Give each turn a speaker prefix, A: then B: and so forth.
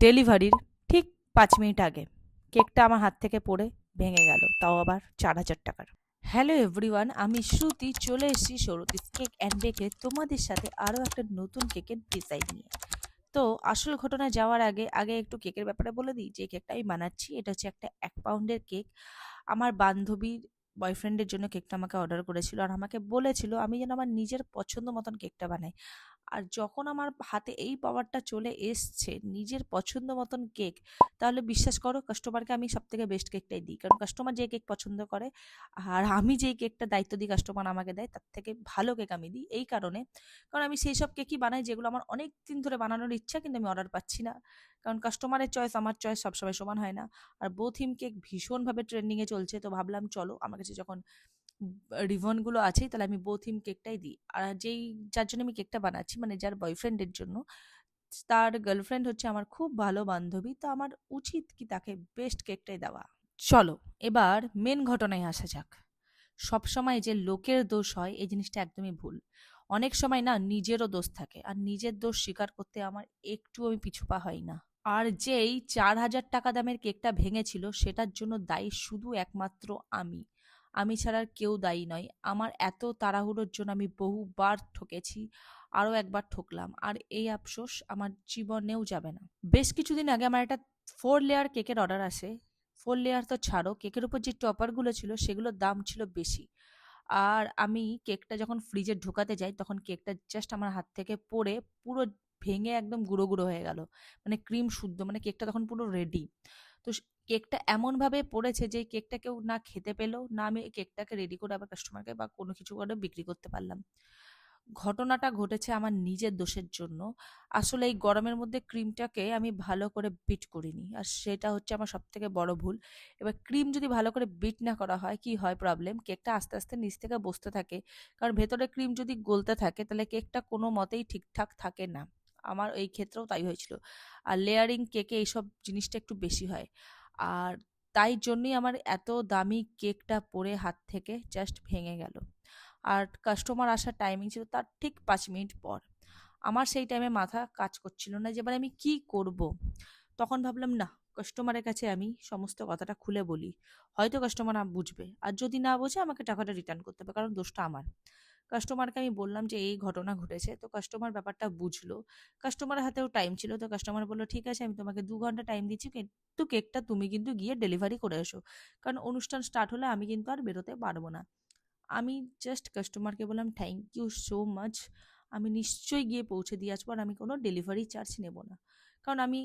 A: ডেলিভারির ঠিক ৫ মিনিট আগে কেকটা আমার হাত থেকে পড়ে ভেঙে গেল, তাও আবার ৪,০০০ টাকার। হ্যালো এভরিওয়ান, আমি শ্রুতি চলে এসেছি সৌরতিস কেক অ্যান্ড বেকে তোমাদের সাথে আরও একটা নতুন কেকের ডিজাইন নিয়ে। তো আসল ঘটনায় যাওয়ার আগে আগে একটু কেকের ব্যাপারে বলে দিই। যে কেকটা আমি বানাচ্ছি এটা হচ্ছে একটা ১ পাউন্ডের কেক। আমার বান্ধবীর বয়ফ্রেন্ডের জন্য কেকটা আমাকে অর্ডার করেছিল, আর আমাকে বলেছিল আমি যেন আমার নিজের পছন্দ মতন কেকটা বানাই। আর যখন আমার হাতে এই পাওয়ারটা চলে এসছে নিজের পছন্দ মতন কেক, তাহলে বিশ্বাস করো কাস্টমারকে আমি সব থেকে বেস্ট কেকটাই দিই, কারণ কাস্টমার যে কেক পছন্দ করে আর আমি যেই কেকটা দায়িত্ব দিই কাস্টমার আমাকে দেয় তার থেকে ভালো কেক আমি দিই। এই কারণে, কারণ আমি সেই সব কেকই বানাই যেগুলো আমার অনেক দিন ধরে বানানোর ইচ্ছা, কিন্তু আমি অর্ডার পাচ্ছি না। কারণ কাস্টমারের চয়েস আমার চয়েস সবসময় সমান হয় না। আর বোথিম কেক ভীষণভাবে ট্রেন্ডিংয়ে চলছে, তো ভাবলাম চলো আমার কাছে যখন রিবনগুলো আছেই তাহলে আমি বোথিম কেকটাই দিই। আর যার জন্য আমি কেকটা বানাচ্ছি, মানে যার বয়ফ্রেন্ডের জন্য, তার গার্লফ্রেন্ড হচ্ছে আমার খুব ভালো বান্ধবী, তো আমার উচিত কি তাকে বেস্ট কেকটাই দেওয়া। চলো এবার মেন ঘটনায় আসা যাক। সবসময় যে লোকের দোষ হয় এই জিনিসটা একদমই ভুল। অনেক সময় না নিজেরও দোষ থাকে, আর নিজের দোষ স্বীকার করতে আমার একটু আমি পিছুপা হই না। আর যেই ৪,০০০ টাকা দামের কেকটা ভেঙেছিল সেটার জন্য দায়ী শুধু একমাত্র আমি। আমি ছাড়া আর কেউ দায়ী নয়। আমার এত তাড়াহুড়োর জন্য আমি বহুবার ঠকেছি, আরও একবার ঠকলাম, আর এই আফসোস আমার জীবনেও যাবে না। বেশ কিছুদিন আগে আমার একটা 4 লেয়ার কেকের অর্ডার আসে। 4 লেয়ার তো ছাড়ো, কেকের উপর যে টপারগুলো ছিল সেগুলোর দাম ছিল বেশি। আর আমি কেকটা যখন ফ্রিজে ঢোকাতে যাই তখন কেকটা জাস্ট আমার হাত থেকে পড়ে পুরো ভেঙে একদম গুঁড়ো গুঁড়ো হয়ে গেল। মানে ক্রিম শুদ্ধ, মানে কেকটা তখন পুরো রেডি। তো কেকটা এমনভাবে পড়েছে যে এই কেকটা কেউ না খেতে পেলো, না আমি এই কেকটাকে রেডি করে আবার কাস্টমারকে বা কোনো কিছু করে বিক্রি করতে পারলাম। ঘটনাটা ঘটেছে আমার নিজের দোষের জন্য। আসলে এই গরমের মধ্যে ক্রিমটাকে আমি ভালো করে বিট করিনি, আর সেটা হচ্ছে আমার সবথেকে বড় ভুল। এবার ক্রিম যদি ভালো করে বিট না করা হয় কি হয় প্রবলেম, কেকটা আস্তে আস্তে নিচ থেকে বসতে থাকে। কারণ ভেতরে ক্রিম যদি গলতে থাকে তাহলে কেকটা কোনো মতেই ঠিকঠাক থাকে না। আমার এই ক্ষেত্রেও তাই হয়েছিল। আর লেয়ারিং কেকে এইসব জিনিসটা একটু বেশি হয়। আর তাই জন্যই আমার এত দামি কেকটা পড়ে হাত থেকে জাস্ট ভেঙে গেল। আর কাস্টমার আসার টাইমিং ছিল তার ঠিক ৫ মিনিট পর। আমার সেই টাইমে মাথা কাজ করছিল না যে এবার আমি কি করব। তখন ভাবলাম না, কাস্টমারের কাছে আমি সমস্ত কথাটা খুলে বলি, হয়তো কাস্টমার বুঝবে, আর যদি না বোঝে আমাকে টাকাটা রিটার্ন করতে হবে, কারণ দোষটা আমার। কাস্টমারকে আমি বললাম যে এই ঘটনা ঘটেছে, তো কাস্টমার ব্যাপারটা বুঝলো। কাস্টমারের হাতেও টাইম ছিল, তো কাস্টমার বললো ঠিক আছে আমি তোমাকে ২ ঘন্টা টাইম দিচ্ছি, কিন্তু কেকটা তুমি কিন্তু গিয়ে ডেলিভারি করে এসো, কারণ অনুষ্ঠান স্টার্ট হলে আমি কিন্তু আর বেরোতে পারবো না। আমি জাস্ট কাস্টমারকে বললাম থ্যাংক ইউ সো মাচ, আমি নিশ্চয়ই গিয়ে পৌঁছে দিয়ে আসবো, আর আমি কোনো ডেলিভারি চার্জ নেব না। কারণ আমি